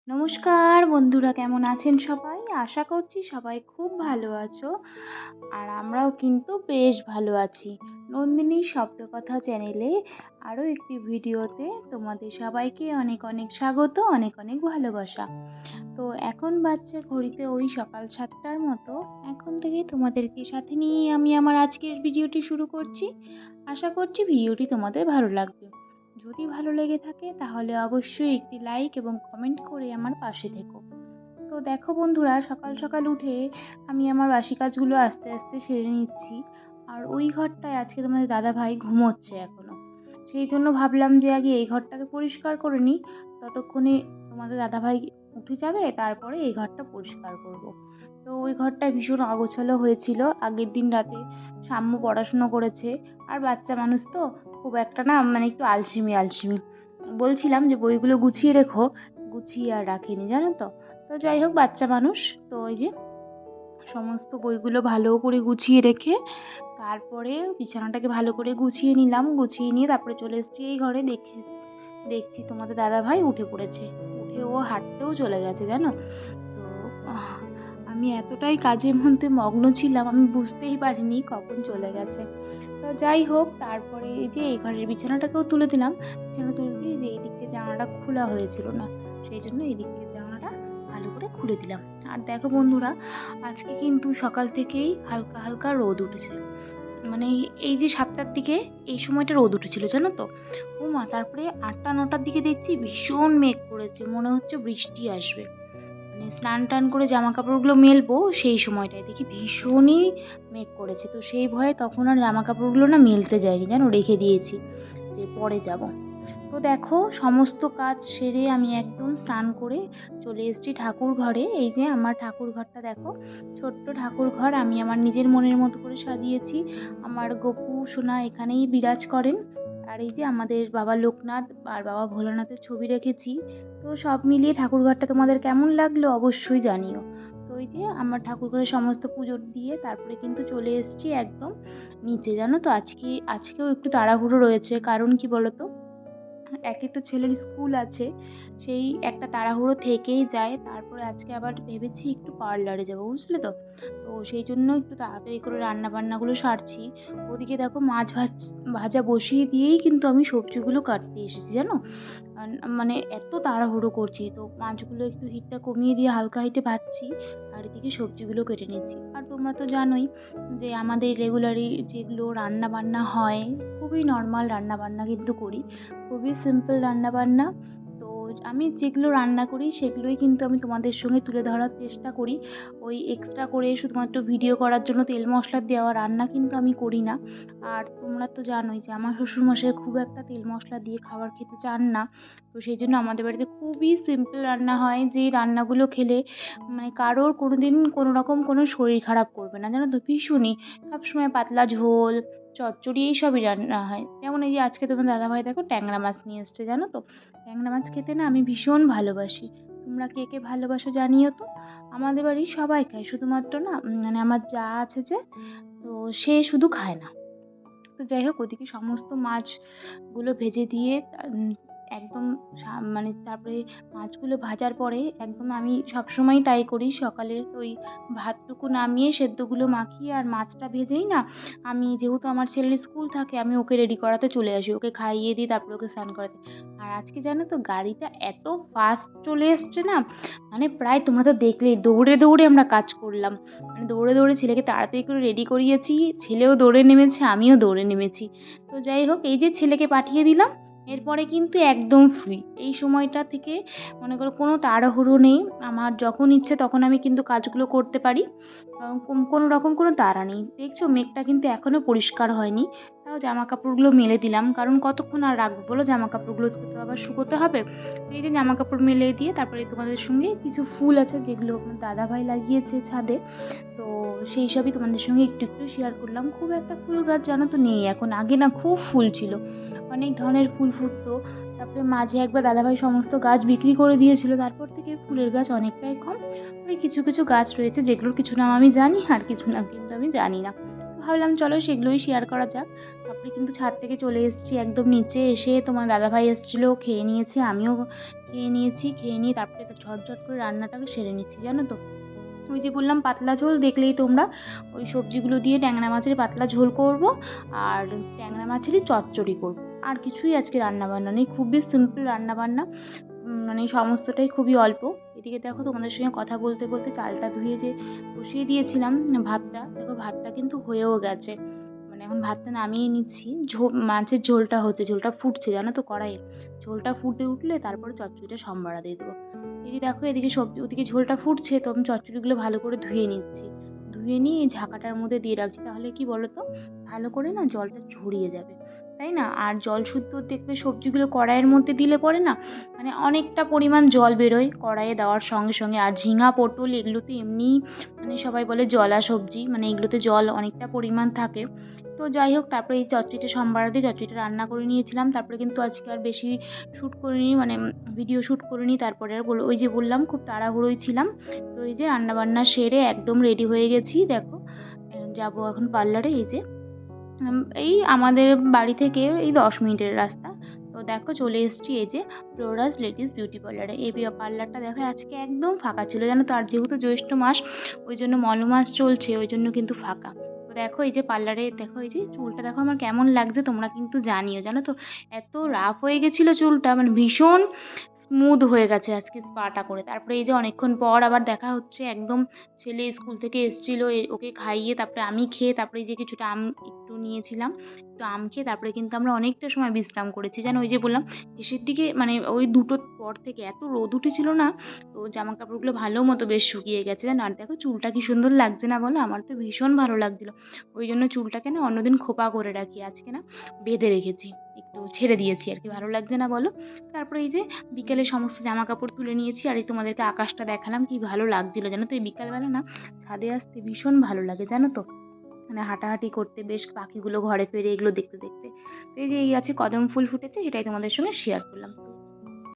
নমস্কার বন্ধুরা, কেমন আছেন সবাই? আশা করছি সবাই খুব ভালো আছো। আর আমরাও কিন্তু বেশ ভালো আছি। নন্দিনীর শব্দকথা চ্যানেলে আরও একটি ভিডিওতে তোমাদের সবাইকে অনেক অনেক স্বাগত, অনেক অনেক ভালোবাসা। তো এখন বাজছে ঘড়িতে ওই সকাল 7টার মতো। এখন থেকেই তোমাদেরকে সাথে নিয়ে আমি আমার আজকের ভিডিওটি শুরু করছি। আশা করছি ভিডিওটি তোমাদের ভালো লাগবে। যদি ভালো লেগে থাকে তাহলে অবশ্যই একটি লাইক এবং কমেন্ট করে আমার পাশে থেকো। তো দেখো বন্ধুরা, সকাল সকাল উঠে আমি আমার বাসি কাজগুলো আস্তে আস্তে সেরে নিচ্ছি। আর ওই ঘরটায় আজকে তোমাদের দাদাভাই ঘুমোচ্ছে এখনো। সেই জন্য ভাবলাম যে আগে এই ঘরটাকে পরিষ্কার করে নিই, ততক্ষণে তোমাদের দাদাভাই উঠে যাবে, তারপরে এই ঘরটা পরিষ্কার করব। তো ওই ঘরটা ভীষণ অগোছালো হয়েছিল। আগের দিন রাতে সাম্য পড়াশুনো করেছে, আর বাচ্চা মানুষ তো খুব একটা না, মানে একটু আলসেমি আলসেমি। বলছিলাম যে বইগুলো গুছিয়ে রেখো, গুছিয়ে আর রাখিনি, জানো তো। তো যাই হোক, বাচ্চা মানুষ তো ওই যে সমস্ত বইগুলো ভালো করে গুছিয়ে রেখে তারপরে বিছানাটাকে ভালো করে গুছিয়ে নিলাম। গুছিয়ে নিয়ে তারপরে চলে এসেছি এই ঘরে। দেখছি দেখছি তোমাদের দাদাভাই উঠে পড়েছে। উঠে ও হাঁটতেও চলে গেছে, জানো তো। আমি এতটাই কাজের মধ্যে মগ্ন ছিলাম, আমি বুঝতেই পারিনি কখন চলে গেছে। তো যাই হোক, তারপরে এই যে এই ঘরের বিছানাটাকেও তুলে দিলাম। বিছানা তুলে দিয়ে যে এই দিক থেকে জানালাটা খোলা হয়েছিল না, সেই জন্য এই দিক থেকে জানালাটা ভালো করে খুলে দিলাম। আর দেখো বন্ধুরা, আজকে কিন্তু সকাল থেকেই হালকা হালকা রোদ উঠেছে। মানে এই যে 7টার দিকে এই সময়টা রোদ উঠেছিল, জানো তো। ও মা, তারপরে 8টা 9টার দিকে দেখছি ভীষণ মেঘ করেছে, মনে হচ্ছে বৃষ্টি আসবে। মানে স্নান টান করে জামা কাপড়গুলো মেলবো, সেই সময়টায় দেখি ভীষণই মেঘ করেছে। তো সেই ভয়ে তখন আর জামা কাপড়গুলো না মেলতে যাইনি, জানো, রেখে দিয়েছি যে পরে যাব। তো দেখো, সমস্ত কাজ সেরে আমি একদম স্নান করে চলে এসেছি ঠাকুর ঘরে। এই যে আমার ঠাকুর ঘরটা দেখো, ছোট্ট ঠাকুর ঘর, আমি আমার নিজের মনের মতো করে সাজিয়েছি। আমার গপু সোনা এখানেই বিরাজ করেন। আর এই যে আমাদের বাবা লোকনাথ আর বাবা ভোলানাথের ছবি রেখেছি। তো সব মিলিয়ে ঠাকুর ঘরটা তোমাদের কেমন লাগলো অবশ্যই জানিও। তো এই যে আমার ঠাকুর ঘরে সমস্ত পুজো দিয়ে তারপরে কিন্তু চলে এসেছি একদম নিচে, জানো তো। আজকেও একটু তাড়াহুড়ো রয়েছে, কারণ কি বলতো, একে তো ছেলের স্কুল আছে, সেই একটা তাড়াহুড়ো থেকেই যায়। তারপরে আজকে আবার ভেবেছি একটু পার্লারে যাবো, বুঝলে তো। তো সেই জন্য একটু তাড়াতাড়ি করে রান্না বান্নাগুলো সারছি। ওদিকে দেখো, মাছ ভাজা বসিয়ে দিয়েই কিন্তু আমি সবজিগুলো কাটতে এসেছি, জানো। মানে এত তাড়াহুড়ো করছি, তো মাছগুলো একটু হিটটা কমিয়ে দিয়ে হালকা হিটে ভাজছি, আর এদিকে সবজিগুলো কেটে নিচ্ছি। আর তোমরা তো জানোই যে আমাদের রেগুলারই যেগুলো রান্না বান্না হয়, খুবই নর্মাল রান্না বান্না কিন্তু করি, খুবই সিম্পল রান্না বান্না। তো আমি যেগুলো রান্না করি সেগুলোই কিন্তু আমি তোমাদের সঙ্গে তুলে ধরার চেষ্টা করি। ওই এক্সট্রা করে শুধুমাত্র ভিডিও করার জন্য তেল মশলা দেওয়া রান্না কিন্তু আমি করি না। আর তোমরা তো জানোই যে আমার শ্বশুরমশাই খুব একটা তেল মশলা দিয়ে খাবার খেতে চান না। তো সেই জন্য আমাদের বাড়িতে খুবই সিম্পল রান্না হয়, যেই রান্নাগুলো খেলে মানে কারোর কোনো দিন কোনো রকম কোনো শরীর খারাপ করবে না, জানো তো। ভীষণই সবসময় পাতলা ঝোল, চচ্চড়ি এইসবই রান্না হয়। যেমন এই যে আজকে তোমার দাদাভাই দেখো ট্যাংরা মাছ নিয়ে এসছে, জানো তো। ট্যাংরা মাছ খেতে না আমি ভীষণ ভালোবাসি। তোমরা কে কে ভালোবাসো জানিও তো। আমাদের বাড়ির সবাই খায়, শুধুমাত্র না মানে আমার যা আছে যে, তো সে শুধু খায় না। তো যাই হোক, ওদিকে সমস্ত মাছগুলো ভেজে দিয়ে একদম মানে তারপরে মাছগুলো ভাজার পরে একদম আমি সবসময় তাই করি, সকালের ওই ভাতটুকু নামিয়ে সেদ্ধগুলো মাখিয়ে আর মাছটা ভেজেই না, আমি যেহেতু আমার ছেলের স্কুল থাকে, আমি ওকে রেডি করাতে চলে আসি, ওকে খাইয়ে দিই, তারপরে ওকে স্নান করাতে। আর আজকে জানো তো, গাড়িটা এত ফাস্ট চলে এসছে না, মানে প্রায় তোমরা তো দেখলেই, দৌড়ে দৌড়ে আমরা কাজ করলাম। মানে দৌড়ে দৌড়ে ছেলেকে তাড়াতাড়ি করে রেডি করিয়েছি, ছেলেও দৌড়ে নেমেছে, আমিও দৌড়ে নেমেছি। তো যাই হোক, এই যে ছেলেকে পাঠিয়ে দিলাম, এরপরে কিন্তু একদম ফ্রি এই সময়টা থেকে। মনে করো কোনো তাড়াহুড়ো নেই, আমার যখন ইচ্ছে তখন আমি কিন্তু কাজগুলো করতে পারি। কোনো রকম কোনো তাড়া নেই। দেখছো মেঘটা কিন্তু এখনও পরিষ্কার হয়নি, তাও জামা কাপড়গুলো মেলে দিলাম, কারণ কতক্ষণ আর রাখবো বলো, জামা কাপড়গুলো তো আবার শুকোতে হবে। তো এই যে জামা কাপড় মেলে দিয়ে তারপরে তোমাদের সঙ্গে কিছু ফুল আছে যেগুলো আমার দাদাভাই লাগিয়েছে ছাদে, তো সেই সবই তোমাদের সঙ্গে একটু একটু শেয়ার করলাম। খুব একটা ফুল গাছ জানো তো নেই এখন, আগে না খুব ফুল ছিল, অনেক ধরনের ফুল ফুটতো। তারপরে মাঝে একবার দাদাভাই সমস্ত গাছ বিক্রি করে দিয়েছিল, তারপর থেকে ফুলের গাছ অনেকটাই কম। ওই কিছু কিছু গাছ রয়েছে যেগুলোর কিছু নাম আমি জানি, আর কিছু নাম কিন্তু আমি জানি না। তো ভাবলাম চলো সেগুলোই শেয়ার করা যাক। তারপরে কিন্তু ছাদ থেকে চলে এসেছি একদম নিচে, এসে তোমার দাদাভাই এসেছিলো, খেয়ে নিয়েছে, আমিও খেয়ে নিয়েছি। খেয়ে নিয়ে তারপরে ঝটঝট করে রান্নাটাকে সেরে নিচ্ছি জানো তো। ওই যে বললাম পাতলা ঝোল, দেখলেই তোমরা। ওই সবজিগুলো দিয়ে ট্যাংরা মাছের পাতলা ঝোল করব, আর ট্যাংরা মাছেরই চচ্চড়ি করব। আর কিছুই আজকে রান্নাবান্না নেই, খুবই সিম্পল রান্নাবান্না। মানে সমস্তটাই খুবই অল্প। এদিকে দেখো তোমাদের সঙ্গে কথা বলতে বলতে চালটা ধুয়ে যে বসিয়ে দিয়েছিলাম ভাতটা, দেখো ভাতটা কিন্তু হয়েও গেছে। মানে এখন ভাতটা নামিয়ে নিচ্ছি, মাছের ঝোলটা হচ্ছে, ঝোলটা ফুটছে জানো তো কড়াইয়ে। ঝোলটা ফুটে উঠলে তারপরে চচ্চড়িটা সম্বারা দিয়ে দেবো। এই দেখো এদিকে সবজি, ওদিকে ঝোলটা ফুটছে, তো আমি চচ্চড়িগুলো ভালো করে ধুয়ে নিচ্ছি। ধুয়ে নিয়ে এই ঝাঁকাটার মধ্যে দিয়ে রাখছি, তাহলে কি বলো তো, ভালো করে না জলটা ঝরিয়ে যাবে, তাই না? আর জল শুদ্ধ দেখবে সবজিগুলো কড়াইয়ের মধ্যে দিলে পরে না, মানে অনেকটা পরিমাণ জল বেরোয় কড়াইয়ে দেওয়ার সঙ্গে সঙ্গে। আর ঝিঙা পটল এগুলো তো এমনিই মানে সবাই বলে জলা সবজি, মানে এগুলোতে জল অনেকটা পরিমাণ থাকে। তো যাই হোক, তারপরে এই চচ্চড়িটা সম্বারা দিয়ে চচ্চড়িটা রান্না করে নিয়েছিলাম। তারপরে কিন্তু আজকে আর বেশি শ্যুট করিনি, মানে ভিডিও শ্যুট করিনি। তারপরে আর ওই যে বললাম খুব তাড়াহুড়োই ছিলাম। তো এই যে রান্নাবান্না সেরে একদম রেডি হয়ে গেছি দেখো। যাবো এখন পার্লারে। এই যে এই আমাদের বাড়ি থেকে এই 10 মিনিটের রাস্তা। তো দেখো চলে এসেছি এই যে ফ্লোরাস লেডিস বিউটি পার্লারে। এই পার্লারটা দেখো আজকে একদম ফাঁকা ছিল জানো তো। আর যেহেতু জ্যৈষ্ঠ মাস, ওই জন্য মলমাস চলছে, ওই জন্য কিন্তু ফাঁকা। তো দেখো এই যে পার্লারে, দেখো এই যে চুলটা দেখো আমার কেমন লাগছে, তোমরা কিন্তু জানিও জানো তো। এত রাফ হয়ে গেছিলো চুলটা, মানে ভীষণ স্মুথ হয়ে গেছে আজকে স্পাটা করে। তারপরে এই যে অনেকক্ষণ পর আবার দেখা হচ্ছে, একদম ছেলে স্কুল থেকে এসেছিলো, ওকে খাইয়ে তারপরে আমি খেয়ে, তারপরে এই যে কিছুটা আম একটু নিয়েছিলাম, একটু আম খেয়ে তারপরে কিন্তু আমরা অনেকটা সময় বিশ্রাম করেছি জানো। ওই যে বললাম শেষের দিকে, মানে ওই 2টোর পর থেকে এত রোদ উঠেছিল না, তো জামা কাপড়গুলো ভালো মতো বেশ শুকিয়ে গেছে জানো। আর দেখো চুলটা কি সুন্দর লাগছে না বলো, আমার তো ভীষণ ভালো লাগছিলো। ওই জন্য চুলটাকে না অন্যদিন খোপা করে রাখি, আজকে না বেঁধে রেখেছি, একটু ছেড়ে দিয়েছি আর কি, ভালো লাগছে না বলো। তারপরে এই যে বিকেলে সমস্ত জামা কাপড় তুলে নিয়েছি, আর এই তোমাদেরকে আকাশটা দেখালাম, কি ভালো লাগছিলো জানো তো। এই বিকালবেলা না ছাদে আসতে ভীষণ ভালো লাগে জানো তো, মানে হাঁটাহাঁটি করতে, বেশ পাখিগুলো ঘরে ফেরে এগুলো দেখতে দেখতে। তো এই যে এই আছে কদম ফুল ফুটেছে, সেটাই তোমাদের সঙ্গে শেয়ার করলাম।